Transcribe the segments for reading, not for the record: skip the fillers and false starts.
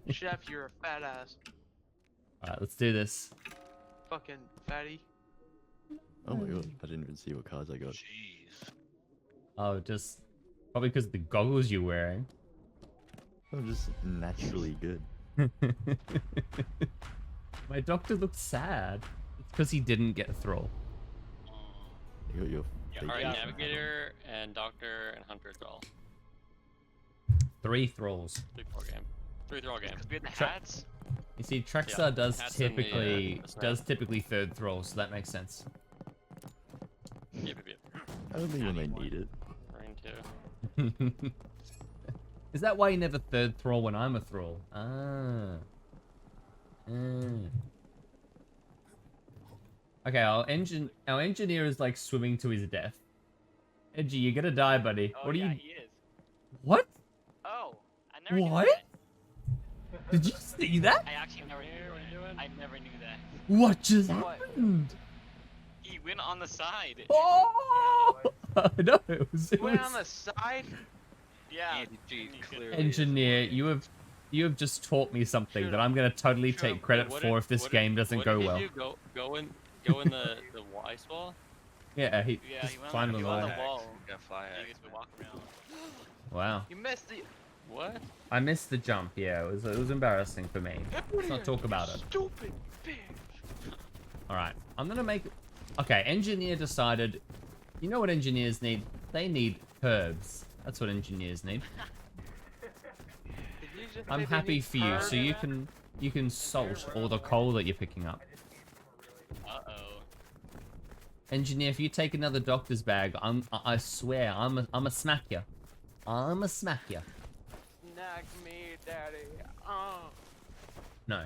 Chef, you're a fat ass. Alright, let's do this. Fucking fatty. Oh my god, I didn't even see what cards I got. Jeez. Oh, just probably because of the goggles you're wearing. I'm just naturally good. My doctor looks sad. It's because he didn't get a Thrall. You got your fake Alright, out. Navigator and Doctor and Hunter Thrall. 3 Thralls. 3-4 game. 3 Thrall game. Because we had the Tra- hats. You see, Trackstar Yeah, does that's in the, typically third Thrall, so that makes sense. Yep, yep, yep. Only when they need it. Rain 2. Is that why you never third Thrall when I'm a Thrall? Ah. Okay, our engineer is like swimming to his death. Edgy, you're gonna die, buddy. Oh, What are yeah, you? he is. What? Oh, I never knew What? that. Did you see that? I actually never knew. What are you doing? I never knew that. What just What? happened? He went on the side. Oh! No, it was, Went on the side. Yeah. Anti-cheat, and he could- clearly. Engineer, you have just taught me something that I'm gonna totally take credit What for did- if this what game did- doesn't what go did well. he do? Go in the Y wall. Yeah, he Yeah, just he went climbed on, on he the went on wall. the wall. Got fly He hacked. gets to walk around. Wow. You missed the. What? I missed the jump. Yeah, it was embarrassing for me. Let's not talk about it. Stupid bitch. All right, I'm gonna make. Okay, engineer decided. You know what engineers need? They need herbs. That's what engineers need. Did you just I'm say they happy need for you, so herbs? you can salt all the coal that you're picking up. Uh-oh. Engineer, if you take another doctor's bag, I swear I'm a smack ya. I'm a smack ya. Knock me, daddy. No.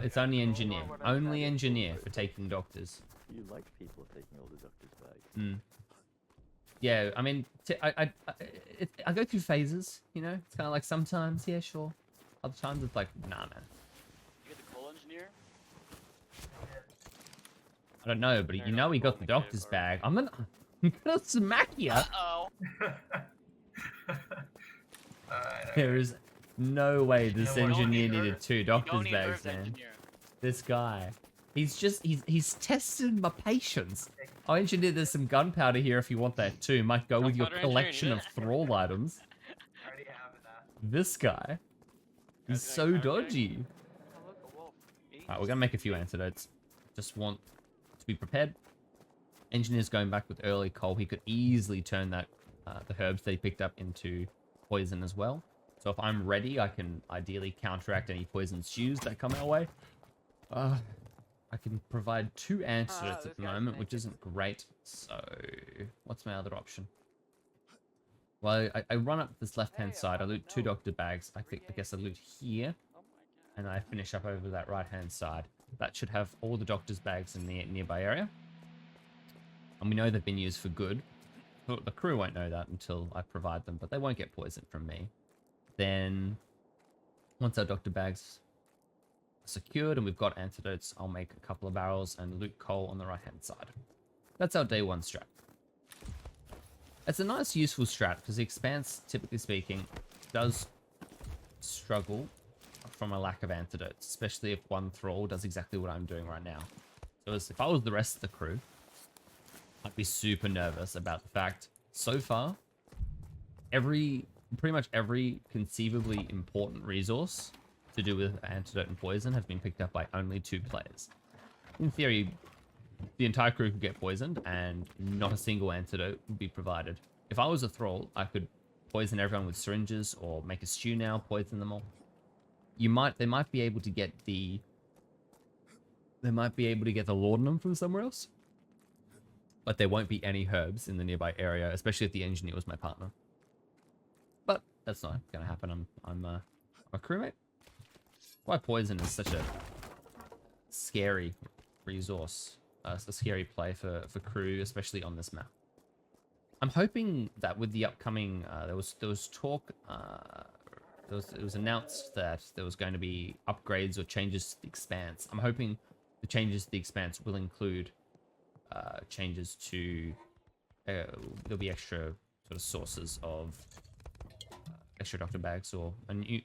It's only engineer. Only engineer for taking doctors. You like people taking all the doctor's bags. Mm. Yeah, I mean, I go through phases, you know? It's kind of like sometimes, yeah, sure. Other times it's like, nah, man. You get the coal engineer? I don't know, but you know he got the doctor's bag. I'm gonna smack ya. Uh-oh. There is no way this You don't engineer need needed herbs. 2 You don't doctor's need bags, herbs, man. engineer. This guy. He's tested my patience. Oh, engineer, there's some gunpowder here if you want that too. Might go with your Gunpowder engineer, collection yeah. of thrall items. already have that. This guy is Guys, so like, okay. dodgy. Oh, look, a wolf. Alright, we're gonna make a few antidotes. Just want to be prepared. Engineer's going back with early coal. He could easily turn that the herbs that he picked up into poison as well. So if I'm ready, I can ideally counteract any poison stews that come our way. I can provide 2 antidotes this at the guy's moment, which naked. isn't great. So what's my other option? Well, I run up this left-hand Hey, side. I loot 2 no. doctor bags. I guess I loot here, Oh my god. and I finish up over that right-hand side. That should have all the doctor's bags in the nearby area. And we know they've been used for good. The crew won't know that until I provide them, but they won't get poisoned from me. Then, once our doctor bags are secured and we've got antidotes, I'll make a couple of barrels and loot coal on the right-hand side. That's our day 1 strat. It's a nice, useful strat, because the Expanse, typically speaking, does struggle from a lack of antidotes, especially if one thrall does exactly what I'm doing right now. So if I was the rest of the crew, I'd be super nervous about the fact, so far, pretty much every conceivably important resource to do with antidote and poison has been picked up by only 2 players. In theory, the entire crew could get poisoned and not a single antidote would be provided. If I was a thrall, I could poison everyone with syringes or make a stew now, poison them all. They might be able to get the laudanum from somewhere else, but there won't be any herbs in the nearby area, especially if the engineer was my partner. But that's not gonna happen. I'm a crewmate. Why poison is such a scary resource. It's a scary play for crew, especially on this map. I'm hoping that with the upcoming, there was talk. It was announced that there was going to be upgrades or changes to the Expanse. I'm hoping the changes to the Expanse will include changes to. There'll be extra sort of sources of extra doctor bags or a new,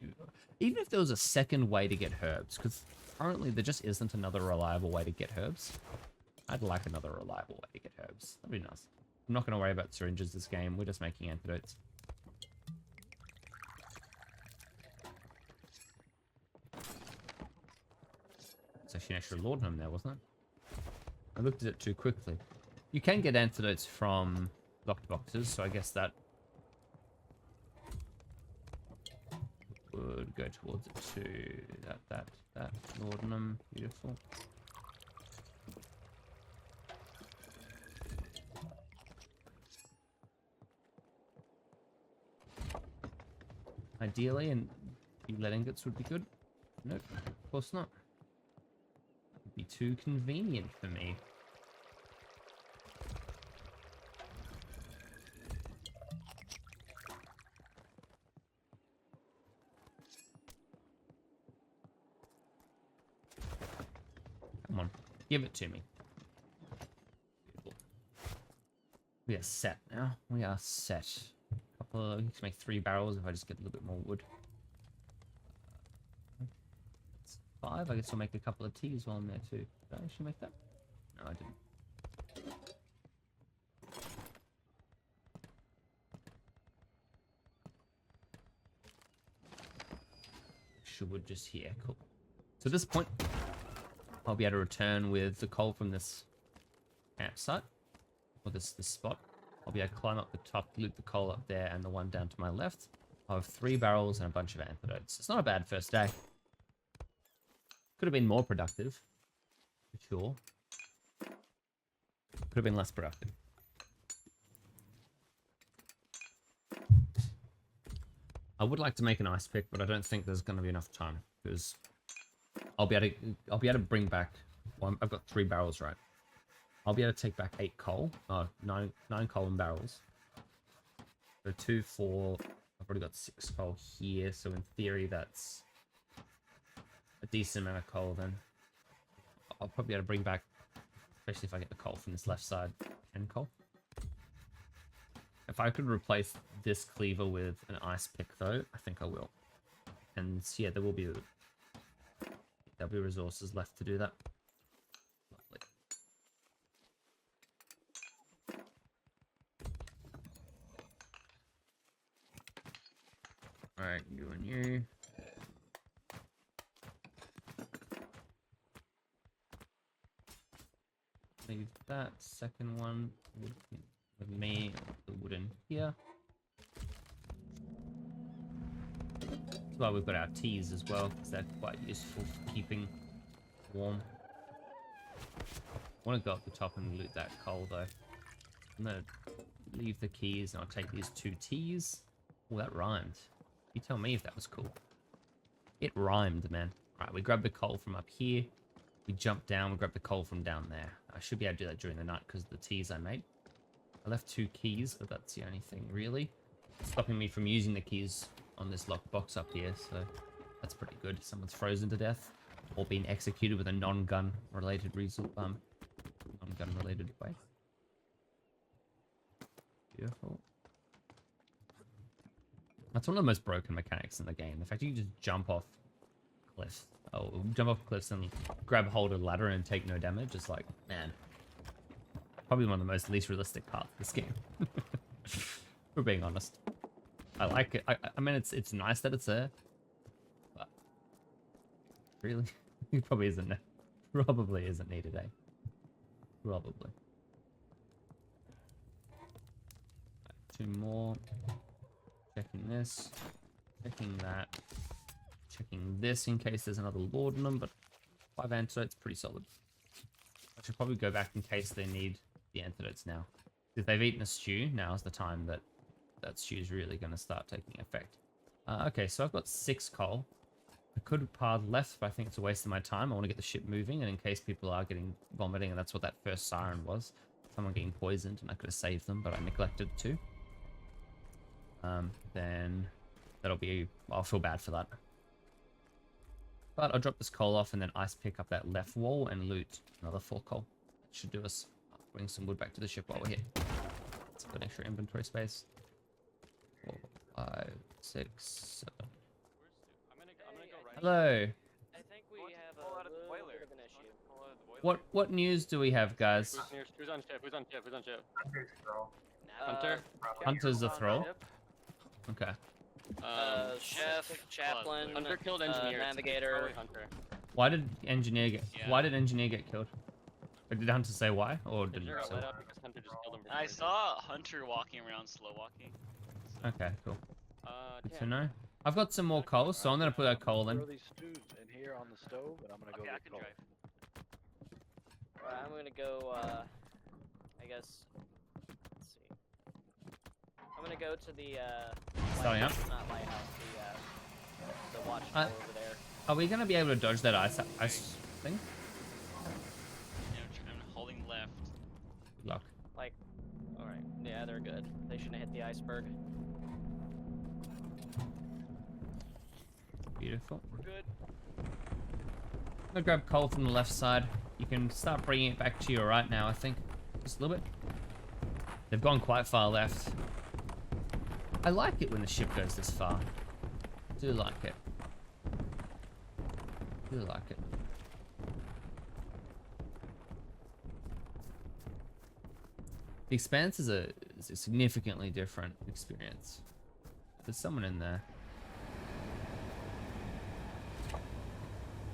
even if there was a second way to get herbs, because currently there just isn't another reliable way to get herbs. I'd like another reliable way to get herbs. That'd be nice. I'm not going to worry about syringes this game. We're just making antidotes. It's actually an extra laudanum there, wasn't it? I looked at it too quickly. You can get antidotes from locked boxes, so I guess that would go towards it too. That laudanum, beautiful. Ideally, and a few lead ingots would be good. Nope, of course not. That would be too convenient for me. Come on, give it to me. Beautiful. We are set now. We are set. We can make 3 barrels if I just get a little bit more wood. That's 5. I guess I'll make a couple of teas while I'm there too. Did I actually make that? No, I didn't. Extra wood just here. Cool. So at this point, I'll be able to return with the coal from this campsite, or this spot. I'll be able to climb up the top, loot the coal up there, and the one down to my left. I'll have 3 barrels and a bunch of antidotes. It's not a bad first day. Could have been more productive, for sure. Could have been less productive. I would like to make an ice pick, but I don't think there's going to be enough time because I'll be able to bring back. Well, I've got 3 barrels, right? I'll be able to take back 8 coal. 9 coal in barrels. So 2, 4. I've already got 6 coal here. So in theory, that's a decent amount of coal then. I'll probably be able to bring back, especially if I get the coal from this left side, 10 coal. If I could replace this cleaver with an ice pick though, I think I will. And yeah, there'll be resources left to do that. Lovely. Alright, you and you. Leave that second one with me, the wooden here. That's why we've got our teas as well, because they're quite useful for keeping warm. I want to go up the top and loot that coal though. I'm gonna leave the keys and I'll take these 2 teas. Oh, that rhymed. You tell me if that was cool. It rhymed, man. Alright, we grab the coal from up here. We jump down, we grab the coal from down there. I should be able to do that during the night because of the teas I made. I left 2 keys, but that's the only thing really stopping me from using the keys on this locked box up here, so that's pretty good. Someone's frozen to death or been executed with a non-gun related result, non-gun related way. Beautiful. That's one of the most broken mechanics in the game. The fact that you just jump off cliffs. Oh, jump off cliffs and grab hold of the ladder and take no damage. It's like, man. Probably one of the most least realistic parts of this game. For being honest. I like it. I mean, it's nice that it's there. But really? It probably isn't needed, eh? Probably. 2 more. Checking this. Checking that. Checking this in case there's another laudanum, but 5 antidotes, pretty solid. I should probably go back in case they need the antidotes now. If they've eaten a stew, now's the time that stew is really going to start taking effect. Okay, so I've got 6 coal. I could have pared left, but I think it's a waste of my time. I want to get the ship moving, and in case people are getting vomiting, and that's what that first siren was. Someone getting poisoned, and I could have saved them, but I neglected to. Then that'll be... I'll feel bad for that. But I'll drop this coal off and then ice pick up that left wall and loot another 4 coal. That should do us. I'll bring some wood back to the ship while we're here. Let's put extra inventory space. 5, 6, 7. I'm gonna go right. Hello. I think we Why don't you have pull a out of the little boiler? bit of an issue. Pull out of the boiler. What news do we have, guys? Who's on ship? Who's on ship? Who's on ship? Hunter's Thrall. Hunter? Hunter's the On Thrall. ship. Okay. Chef, chaplain, Hunter killed engineer. It's navigator. probably Hunter. Why did engineer get? Yeah. Why did engineer get killed? Or did Hunter say why, or didn't Engineer he got say? lit up because Hunter just killed him. for I some saw Hunter walking around, slow walking. Okay, cool. reason. Good to Damn. know. I've got some more coal, so I'm gonna put that coal in. Throw these stews in here on the stove, and I'm gonna go Okay, I get can coal. drive. I'm gonna go, I guess, let's see. I'm gonna go to the, Starting up. lighthouse, not lighthouse, the watchtower over there. Are we gonna be able to dodge that ice thing? I'm holding left. Good luck. Alright, yeah, they're good. They shouldn't have hit the iceberg. Beautiful. We're good. I'm gonna grab coal from the left side. You can start bringing it back to your right now, I think. Just a little bit. They've gone quite far left. I like it when the ship goes this far. I do like it. I do like it. The Expanse is a significantly different experience. There's someone in there.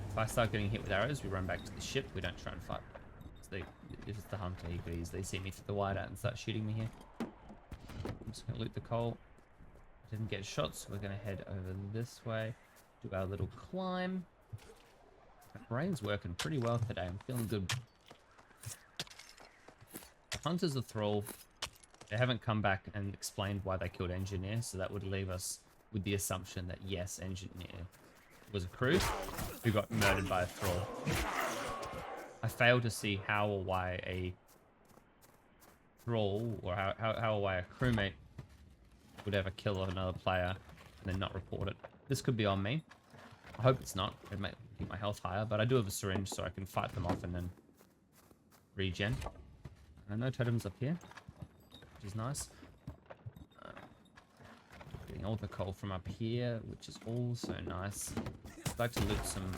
If I start getting hit with arrows, we run back to the ship. We don't try and fight. So if it's the hunter, he could easily see me through the whiteout and start shooting me here. I'm just going to loot the coal. Didn't get shots, so we're going to head over this way. Do our little climb. My brain's working pretty well today. I'm feeling good. The Hunter's a Thrall. They haven't come back and explained why they killed Engineer, so that would leave us with the assumption that yes, Engineer was a crew who got murdered by a Thrall. I fail to see how or why a Thrall or how or why a crewmate would ever kill another player and then not report it. This could be on me. I hope it's not. It might keep my health higher, but I do have a syringe so I can fight them off and then regen. No totems up here, which is nice. Getting all the coal from up here, which is also nice. I'd like to loot some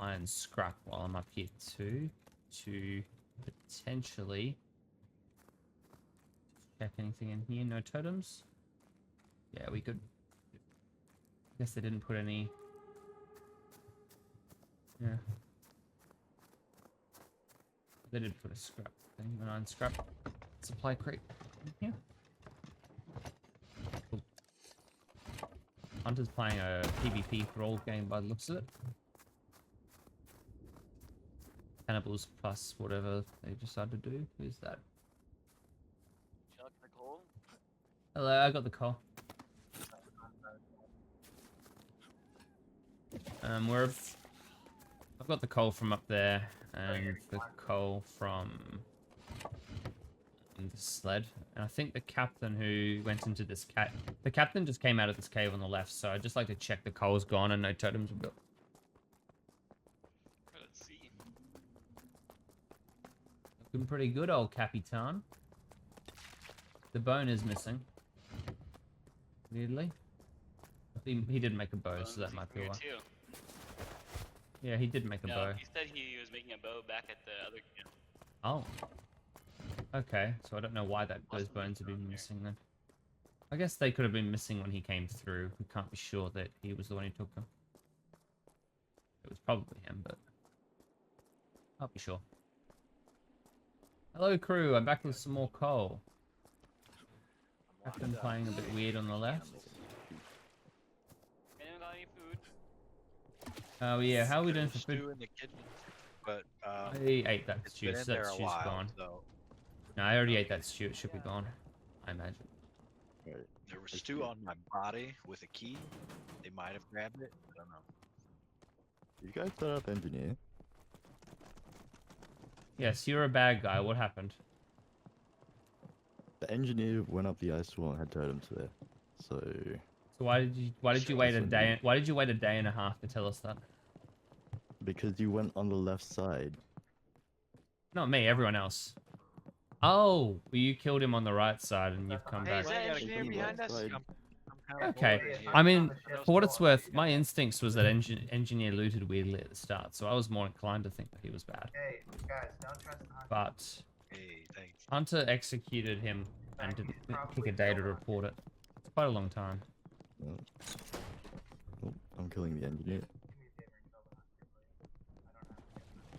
iron scrap while I'm up here too, to potentially check anything in here. No totems. Yeah, we could. Guess they didn't put any. Yeah. They did put a scrap thing, an iron scrap supply crate in here. Cool. Hunter's playing a PvP Thrall game by the looks of it. Cannibals plus whatever they decide to do. Who's that? Chuck the coal. Hello, I got the call. I've got the coal from up there and the coal from the sled, and I think the captain who went into this the captain just came out of this cave on the left, so I'd just like to check the coal's gone and no totems were built. Let's see. Looking pretty good, old Capitan. The bone is missing. Weirdly. He did make a bow, so that might be why. Too. Yeah, he did make a No, bow. he said he was making a bow back at the other camp. Oh. Okay, so I don't know why those Possibly bones have been from here. missing then. I guess they could have been missing when he came through. We can't be sure that he was the one who took them. It was probably him, but I'll be sure. Hello, crew. I'm back with some more coal. Captain playing a bit weird on the left. Anyone got any food? Oh yeah, how are we doing for Stew food? in the kitchen, but I ate that it's stew, been in so that there a stew's while, gone. so No, I already ate that stew. It should be gone, I imagine. Right. there was stew on my body with a key. They might have grabbed it. I don't know. You guys set up engineer? Yes, you're a bad guy. What happened? The engineer went up the ice wall and had totems there. So So why did you Sure, wait a listen, day? Why did you wait a day and a half to tell us that? because you went on the left side. Not me, everyone else. Oh, well, you killed him on the right side and you've come Hey, back. is that Well, engineer yeah, behind us? like- I'm Okay. Hey, I mean, on the ship, for what it's go on. worth, my instincts was that engineer looted weirdly at the start, so I was more inclined to think that he was bad. Hey, guys, don't trust the hunter. But Hey, thanks. Hunter executed him and Fact, did he's took probably a day to killed report it. It's quite a long time. No. Oh, I'm killing the engineer. Do me a favor and kill the hunter, please.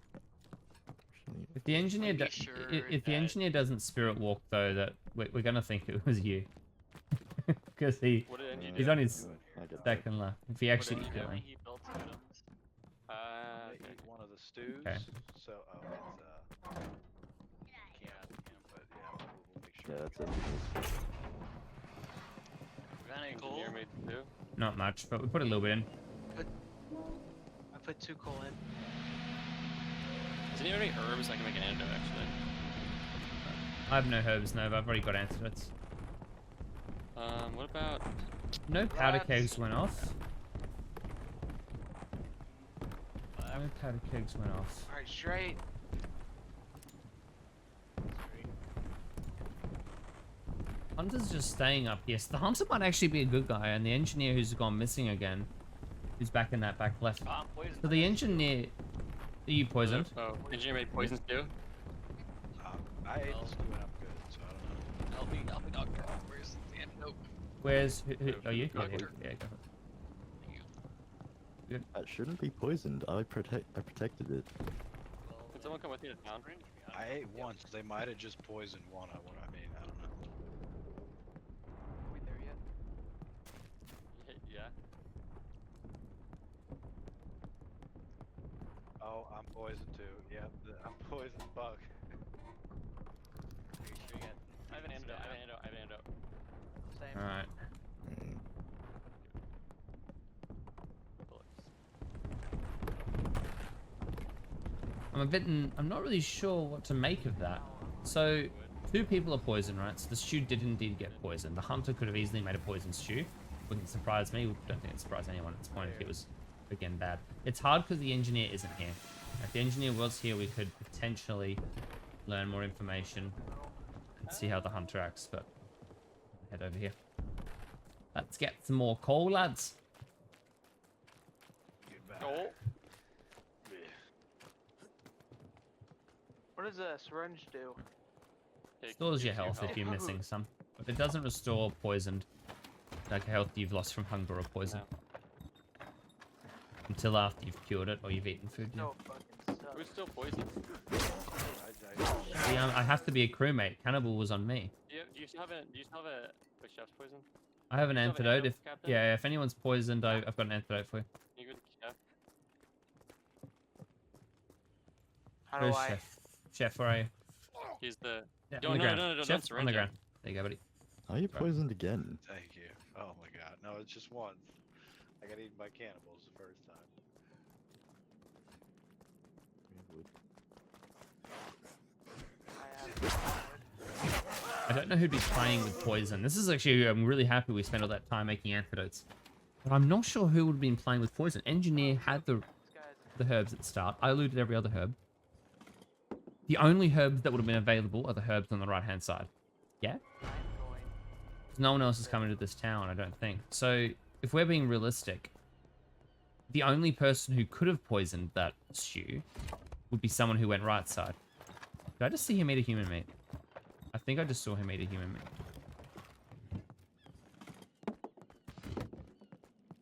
I don't have Actually, If the engineer Pretty do- sure if the that- engineer doesn't spirit walk though, that we're gonna think it was you, because What did Angie he's do? on his I get that. second left. If he What actually did he do? killing. He built totems. I Okay. ate one of the stews. Okay. So, it's but yeah, we'll make sure. Yeah, that's it. Got any coal? Engineer made two. Not much, but we put a little bit in. I put 2 coal in. Does anyone have any herbs? I can make an antidote actually. I have no herbs, no, but I've already got antidotes. What about? No powder Rats. kegs went off. No powder kegs went off. Alright, straight. Hunter's just staying up. Yes, the hunter might actually be a good guy, and the engineer who's gone missing again, who's back in that back left. Ah, I'm poisoned. So the engineer, are you poisoned? Oh, engineer made poison stew. I ate the stew and I'm good, so I don't know. Help me, doctor. Where's the antidote? Where's are you? Yeah, Doctor. yeah, go. That shouldn't be poisoned. I protected it. Can someone come with me to town? I ate once. They might have just poisoned one. I mean, I don't know. Are we there yet? Yeah. Oh, I'm poisoned too. Yep, I'm poisoned bug. I have an antidote. I have an antidote. I have an antidote. Same. All right. Mm. I'm not really sure what to make of that. So, 2 people are poisoned, right? So the stew did indeed get poisoned. The hunter could have easily made a poison stew. Wouldn't surprise me. Don't think it surprised anyone at this point if it was, again, bad. It's hard because the engineer isn't here. If the engineer was here, we could potentially learn more information and see how the hunter acts, but head over here. Let's get some more coal, lads. Goodbye. Oh. What does a syringe do? Restores your health if you're missing some, but it doesn't restore poisoned, like health you've lost from hunger or poison, until after you've cured it or you've eaten food. Yeah. No fucking sucks. Who's still poisoned? See, I have to be a crewmate. Cannibal was on me. Do you still have a chef's poison? I have an You still have an antidote. If antidote, Captain? yeah, if anyone's poisoned, I've got an antidote for you. Can you go to the chef? How do Where's I? Chef? Chef, where are you? He's the. Yeah, No, on the no, ground. no, no, don't Chef, on syringe the him. ground. There you go, buddy. Are you poisoned again? Thank you. Oh my god. No, it's just once. I got eaten by cannibals the first time. I don't know who'd be playing with poison. This is actually, I'm really happy we spent all that time making antidotes. But I'm not sure who would have been playing with poison. Engineer had the herbs at the start. I looted every other herb. The only herbs that would have been available are the herbs on the right-hand side. Yeah? No one else is coming to this town, I don't think. So, if we're being realistic, the only person who could have poisoned that stew would be someone who went right side. Did I just see him eat a human meat? I think I just saw him eat a human meat.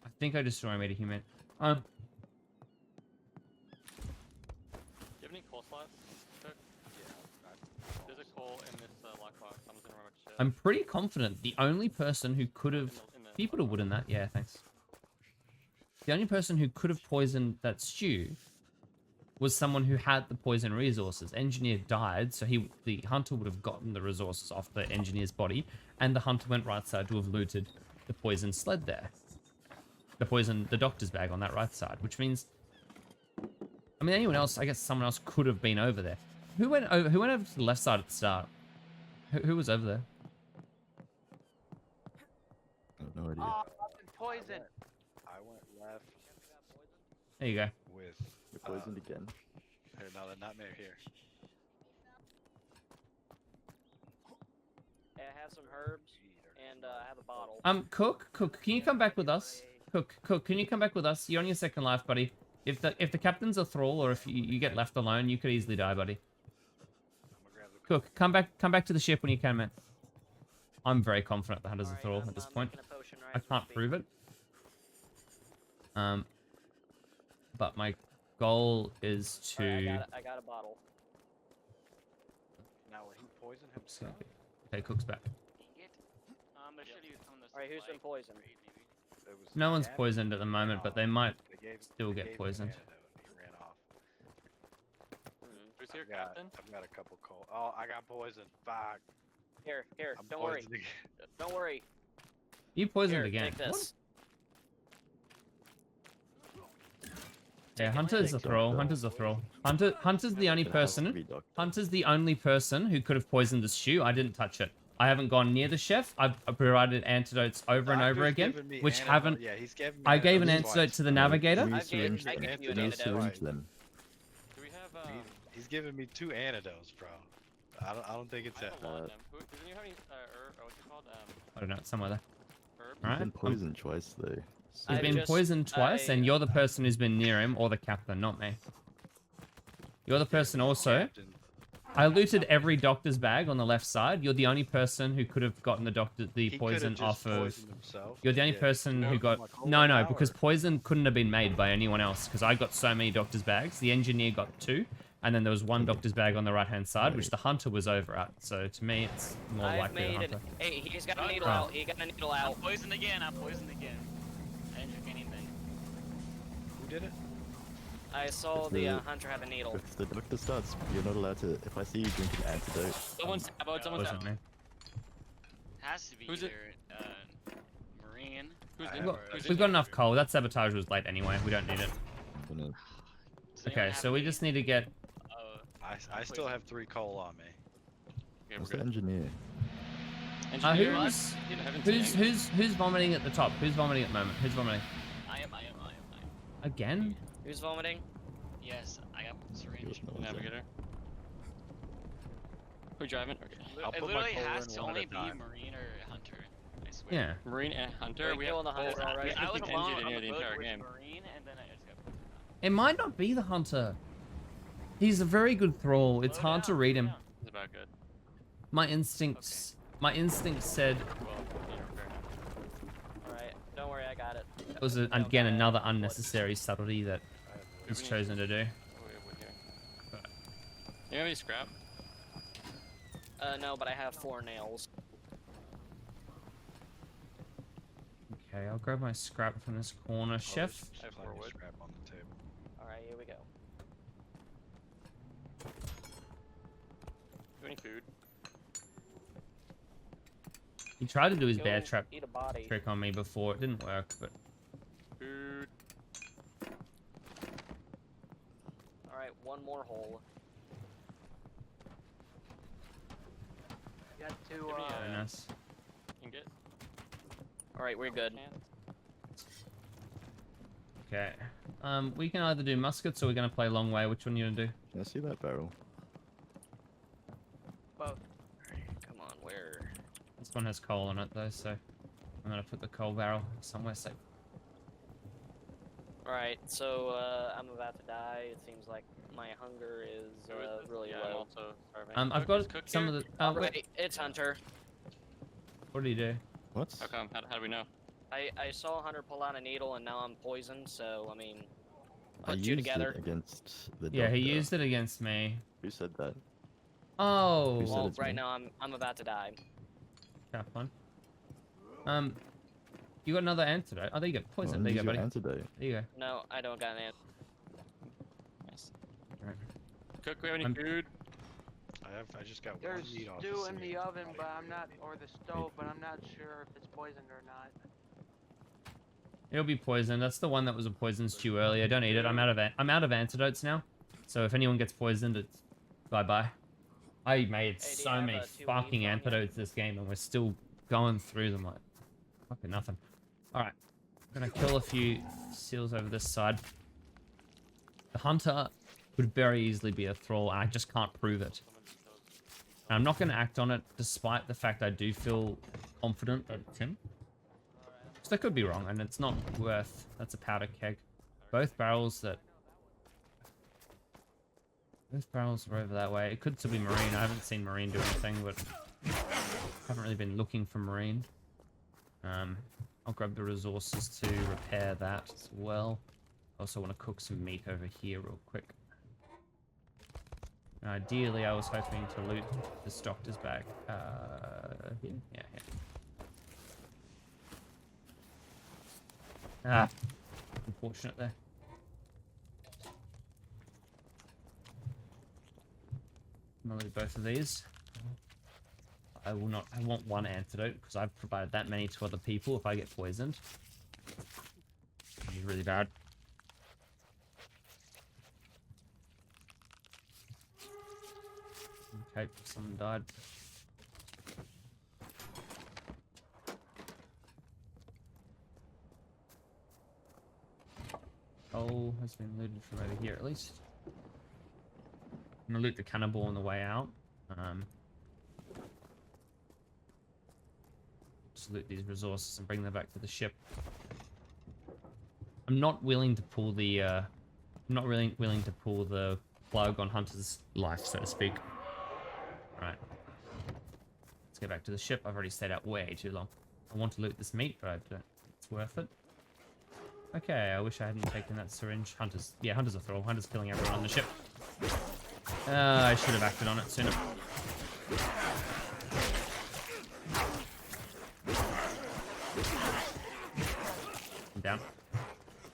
I think I just saw him eat a human. Do you have any coal slots? Cook? There's a coal in this lockbox. I'm just gonna remember to share. I'm pretty confident the only person who could have... Can you put a wood in that? Yeah, thanks. The only person who could have poisoned that stew was someone who had the poison resources. Engineer died, so the hunter would have gotten the resources off the engineer's body, and the hunter went right side to have looted the poison sled there. The doctor's bag on that right side, which means... I mean, anyone else, I guess someone else could have been over there. Who went over to the left side at the start? Who was over there? I have no idea. Oh, I've been poisoned. I went left There you go. with. You're poisoned again. Here, no, they're not near here. Hey, I have some herbs and I have a bottle. Cook, can you come back with us? Cook, can you come back with us? You're on your second life, buddy. If the captain's a thrall, or if you get left alone, you could easily die, buddy. I'm gonna grab the Cook, come back to the ship when you can, man. I'm very confident the hunter's a thrall at this point. Making a potion right I as we can't speak. prove it. But my goal is to. Alright, I got a bottle. Now will he poison himself? Okay, Cook's back. There should be some of this. Alright, who's been poisoned? There was No one's an poisoned at the moment, but they might They still they get gave him poisoned. an antidote and he ran off. Who's here, I've got, Captain? I've got a couple cold. Oh, I got poisoned. Fuck. Here, I'm don't worry. poisoned again. Don't worry. You poisoned Here, again. take this. Yeah, Hunter's a thrall. Hunter's a thrall. Hunter's the only person. Hunter's the only person who could have poisoned the stew. I didn't touch it. I haven't gone near the chef. I've provided antidotes over and over Doctor's again, given me which antidote. haven't. Yeah, he's given me I gave an antidotes antidote twice. to the navigator. I gave you an antidotes antidote. twice. them. Do we have He's given me 2 antidotes, bro. I don't think it's I have a lot a. of them. Doesn't you have any what's it called? I don't know, it's somewhere there. Herb? He's Alright. been poisoned twice though. So He's I been just- poisoned twice, and I- you're the person who's been near him, or the captain, not me. You're the person also. Captain. I looted every doctor's bag on the left side. You're the only person who could have gotten the He could've poison just off of. poisoned himself. You're the only Yeah. person who No, got. like, hold No, on no, an because hour. poison couldn't have been made by anyone else. Because I got so many doctor's bags. The engineer got 2, and then there was 1 doctor's bag on the right hand side, which the hunter was over at. So to me, it's more I've likely the made hunter. an. Hey, he's got a Oh, needle oh. out. He got a needle I'm out. poisoned again. I didn't drink anything. Who did it? I saw If the the- hunter have a needle. if the doctor starts, you're not allowed to. If I see you drinking antidote, Someone's about. Someone's Wasn't me. Has to be Who's it? either Marine. Who's I in? have We've got, a- Who's in we've got here? enough coal. That sabotage was late anyway. We don't need it. I'm gonna. Does anyone Okay, have so we any- just need to get. I still have 3 coal on me. Okay, What's we're the good. engineer? Engineer, Who's I haven't seen who's any. who's vomiting at the top? Who's vomiting at the moment? Who's vomiting? I am. Again? Who's vomiting? Yes, I got syringe. No one's there. Navigator. Who driving? Okay. I'll It put my literally coal has in to one at only a be time. Marine or Hunter. I swear. Yeah. Marine and Hunter. We're We have killing the Hunter, both- alright. we I have was the alone engineer on the the boat entire with game. Marine, and then I just got. It might not be the hunter. He's a very good thrall. It's Slow hard to down, read slow him. down. It's about good. My instincts said Well, you know, fair enough. Alright, don't worry, I got it. it was again another unnecessary subtlety that I have he's chosen to do. Oh, we have wood here. You have any scrap? No, but I have 4 nails. Okay, I'll grab my scrap from this corner, chef. There's I have plenty of 4 wood. scrap on the table. Alright, here we go. Do any food? He tried to do his Go bear trap eat a body. trick on me before. It didn't work, but Food. Alright, 1 more hole. You got to, Give me a- very nice. You can get. Alright, we're good. Okay. We can either do muskets or we're gonna play long way. Which one you gonna do? Can I see that barrel? both. Come on, where? This one has coal on it though, so I'm gonna put the coal barrel somewhere safe. Alright, so I'm about to die. It seems like my hunger is Who is this? really Yeah, I'm low. also starving. I've Cook, is got Cook some here? of the. Oh, wait, Alright, it's Hunter. what did he do? What? How come? How do we know? I saw Hunter pull out a needle and now I'm poisoned, so I mean, I put used you together. it against the Yeah, he doctor. used it against me. Who said that? Oh, Who said Well, it's right me? now I'm about to die. Chaplain. You got another antidote. Oh, there you go. Poison. Well, there you use go, your buddy. antidote. There you go. No, I don't got an answer. Nice. Alright. Cook, we have any I'm- food? I just got There's one meat off stew in the the oven, but I'm not, or the stove, but I'm not sure if it's poisoned or not. It'll be poisoned. That's the one that was a poison stew earlier. Don't eat it. I'm out of antidotes now. So if anyone gets poisoned, it's bye-bye. I made Hey, do you so have, many 2 leaves fucking on you? antidotes this game, and we're still going through them like fucking nothing. All right, I'm gonna kill a few seals over this side. The hunter would very easily be a thrall, and I just can't prove it. And I'm not gonna act on it, despite the fact I do feel confident that it's him. So I could be wrong, and it's not worth. That's a powder keg. Both barrels are over that way. It could still be Marine. I haven't seen Marine do anything, but haven't really been looking for Marine. I'll grab the resources to repair that as well. I also want to cook some meat over here real quick. Ideally, I was hoping to loot this doctor's bag. Here? Yeah, here. Ah, unfortunate there. I'm gonna loot both of these. I will not. I want one antidote because I've provided that many to other people. If I get poisoned, it's really bad. Okay, someone died. Oh, has been looted from over here at least. I'm gonna loot the cannibal on the way out. Just loot these resources and bring them back to the ship. I'm not willing to pull the willing to pull the plug on Hunter's life, so to speak. Right. Let's get back to the ship. I've already stayed out way too long. I want to loot this meat, but I don't think it's worth it. Okay, I wish I hadn't taken that syringe. Hunter's a thrall. Hunter's killing everyone on the ship. I should have acted on it sooner. I'm down.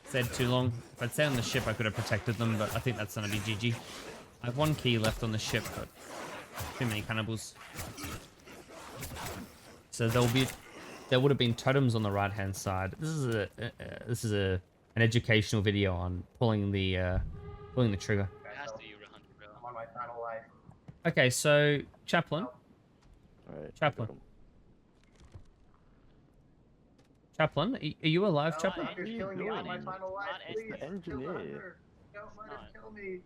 Stayed too long. If I'd stayed on the ship, I could have protected them, but I think that's gonna be GG. I have one key left on the ship, but too many cannibals. So there would have been totems on the right-hand side. This is an educational video on pulling the trigger. It has to be Hunter, bro. I'm on my final life. Okay, so Chaplain. Alright. Chaplain. Chaplain, are you alive, No, Chaplain? Hunter's killing me on my Not final life. Not Please, the kill engineer. Hunter. Don't let him kill me.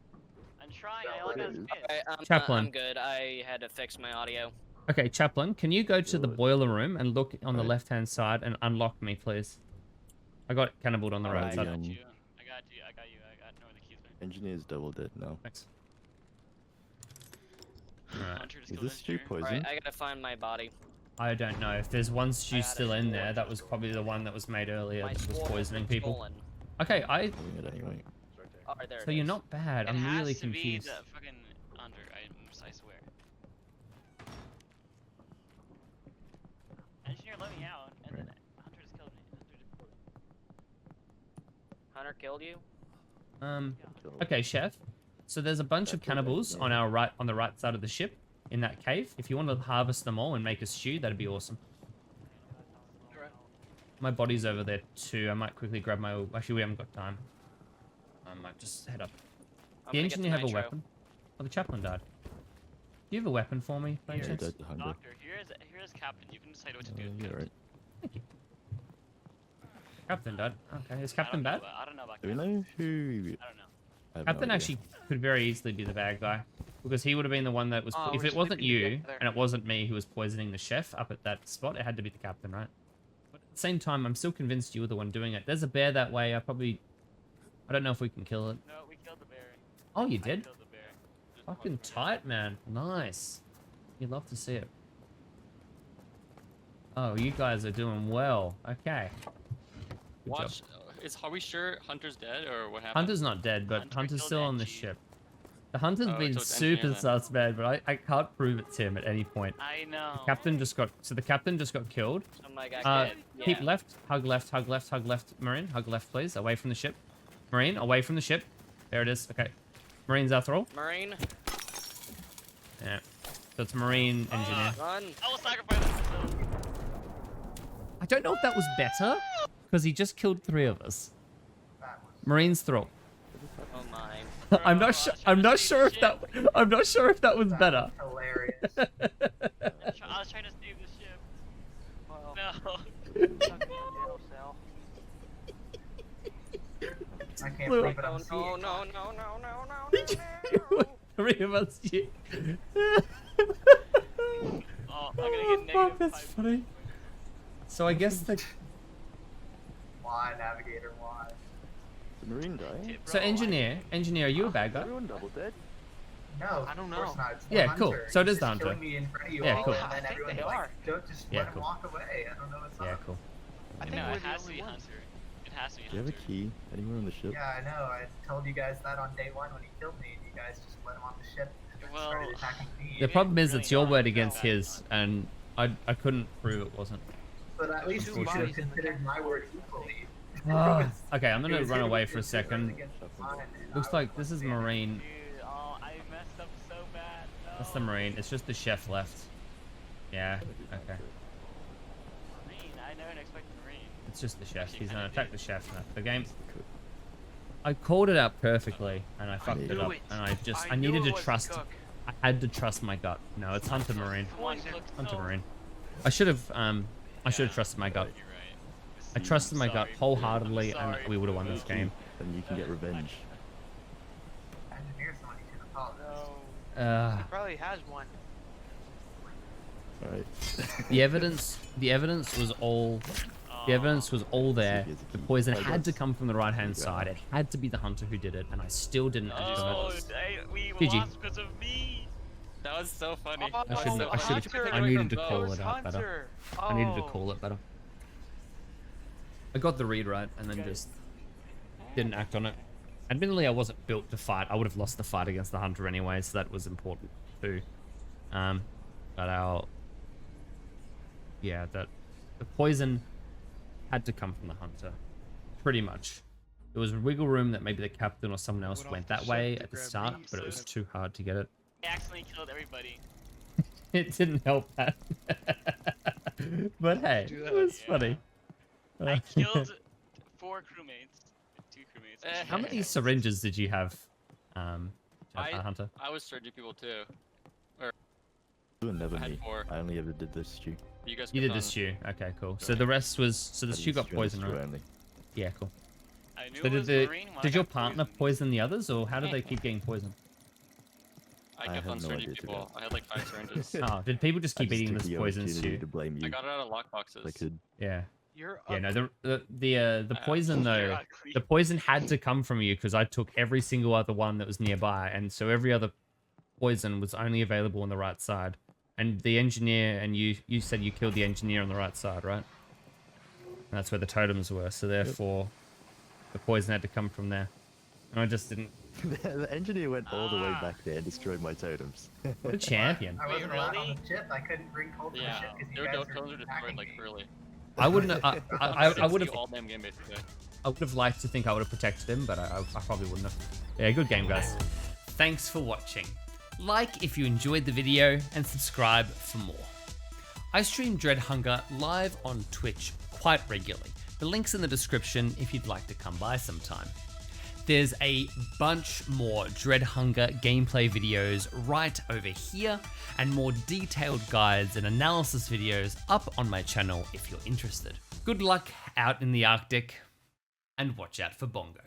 I'm trying. I No, only got it is. spit. Okay, Chaplain. I'm good. I had to fix my audio. Okay, Chaplain, can you go to the Good. boiler room and look on the Right. left-hand side and unlock me, please? I got cannibaled on the right Alright, side. I got Um, you. I got you. I got you. I got no the keys. Man. Engineer's double dead now. Thanks. Alright. Hunter just Is killed this stew engineer. poison? Alright, I gotta find my body. I don't know. If there's one stew got still it. in there, that was probably the one that was made earlier My that was sword has poisoning been people. stolen. Okay, Doing it anyway. Oh, there so it you're is. not bad. It I'm has really to be confused. the fucking under. I swear. Engineer let me out, and then Hunter just killed me. Hunter killed you? Kill. Okay, Chef. So there's a bunch of That's okay, cannibals yeah. on the right side of the ship in that cave. If you want to harvest them all and make a stew, that'd be awesome. My body's over there too. I might quickly grab my... Actually, we haven't got time. I might just head up. I'm The gonna get engineer the have a nitro. weapon? Oh, the chaplain died. Do you have a weapon for me, by any Yeah, chance? dead to hunger. Doctor, here's Captain. You can decide what to do. with Yeah, Captain. right. Thank you. Captain died. Okay, is I Captain don't know bad? about- I don't know about Do we Captain. know who? I don't know. I have no Captain idea. actually could very easily be the bad guy. Because he would have been the one that was... Oh, if we're it wasn't sleeping you, together. and it wasn't me who was poisoning the chef up at that spot, it had to be the captain, right? But at the same time, I'm still convinced you were the one doing it. There's a bear that way. I don't know if we can kill it. No, we killed the bear. Oh, you I did? killed the bear. Just Fucking one tight, man. Nice. You'd love to see it. Oh, you guys are doing well. Okay. Good job. Watch. Are we sure Hunter's dead or what happened? Hunter's not dead, but Hunter Hunter's killed still on the Angie. ship. The Hunter's Oh, been so it's super engineer then. sus, man, but I can't prove it's him at any point. I know. Captain just got... So the captain just got killed. Oh my god, Uh, yeah. Keep left, hug left, hug left, hug left. Marine, hug left, please. Away from the ship. Marine, away from the ship. There it is. Okay. Marine's our thrall. Marine, Yeah. So it's Marine engineer. run. I will sacrifice myself. I don't know if that was better, because he just killed 3 of us. That was Marine's thrall. Oh my. I'm Bro, not sure. I was trying I'm to not save sure the if that. ship. I'm not sure if that was better. hilarious. I was trying to save the ship. Well, No. stuck in a jail cell. I can't Blue. believe it. No, I'm no, seeing. no, no, no, no, no, no. 3 of us. Oh, I'm gonna get Oh, fuck, negative that's 5 funny. So I guess the Why, Navigator, why? The Marine guy? so engineer, are you a bad guy? Everyone double dead? No, I don't of course know. not. It's the Yeah, cool. hunter. So it He's is the just killing hunter. me in front of you Yeah, all, cool. and I then think everyone's they like, are. don't just Yeah, let him cool. walk away. I don't know what's Yeah, up. cool. I think No, we're it the has to only be ones. Hunter. It has to be Do you have a Hunter. key anywhere on the ship? Yeah, I know. I told you guys that on day one when he killed me, and you guys just let him off the ship and then Well, started attacking me. The problem is really it's your not. word against No. his, and I couldn't prove it wasn't. But at least Two you should have bodies in the considered my word equally. Okay, I'm It gonna was run him away against for a yours second. against mine, and Looks I like was this is one man. Marine. Dude, oh, I messed up so bad. No. That's the Marine. It's just the chef left. Yeah. Okay. Marine. I never expected Marine. It's just the chef. Actually, He's gonna kinda attack the chef now. The game. Cool. I called it out perfectly, and I fucked it knew up. it. And I knew needed it to was trust. Cook. I had to trust my gut. No, it's Hunter Marine. Come on, Poison. Cook, Hunter no. Marine. I should have trusted my gut. You're right. I trusted my gut Sorry. wholeheartedly, I'm and sorry. we would have won this game. And you can get revenge. Engineer someone you should apologize. No. He probably has one. Alright. The evidence was all there. Here's a The key. poison I had to guess. come from the right hand Yeah. side. It had to be the hunter who did it, and I still didn't act on Oh, it. we GG. lost because of me. That was so funny. Oh, I shouldn't- I should've- Hunter. I needed to It call was it out better. Hunter. I needed to Oh. call it better. I got the read right, and then just didn't act on it. Admittedly, I wasn't built to fight. I would have lost the fight against the hunter anyway, so that was important too. But the poison had to come from the hunter, pretty much. There was wiggle room that maybe the captain or someone else went that way at the start, but it was too hard to get it. I accidentally killed everybody. It didn't help that. But hey, it was funny. I killed 4 crewmates. 2 crewmates. How many syringes did you have, I- Hunter? I was surging people too. You were never I had me. 4. I only ever did this stew. You guys. You kept did the on- stew. Okay, cool. So the rest was the I stew did got stew and poisoned, stew right? only. Yeah, cool. I knew So it was did Marine when I did your got partner poisoned. poison the others, or how did they keep getting poisoned? I I kept have on no surging idea, to be people. honest. I had like 5 syringes. Oh, did people just I keep just eating took this the poison opportunity stew? to blame you. I got it out of lockboxes. I could. Yeah. You're Yeah, up. no, the poison though, You're ugly. the poison had to come from you because I took every single other one that was nearby, and so every other poison was only available on the right side. And the engineer, and you said you killed the engineer on the right side, right? And that's where the totems were, so therefore the poison had to come from there. And I just didn't. The engineer went all the way back there and destroyed my totems. What a champion. I wasn't allowed really? on the ship. I couldn't bring cold to the Yeah, ship because you their guys totems were were destroyed attacking like me. early. I wouldn't. I would have. all damn game basically. I would have liked to think I would have protected him, but I probably wouldn't have. Yeah, good game, guys. Thanks for watching. Like if you enjoyed the video, and subscribe for more. I stream Dread Hunger live on Twitch quite regularly. The link's in the description if you'd like to come by sometime. There's a bunch more Dread Hunger gameplay videos right over here, and more detailed guides and analysis videos up on my channel if you're interested. Good luck out in the Arctic, and watch out for Bongo.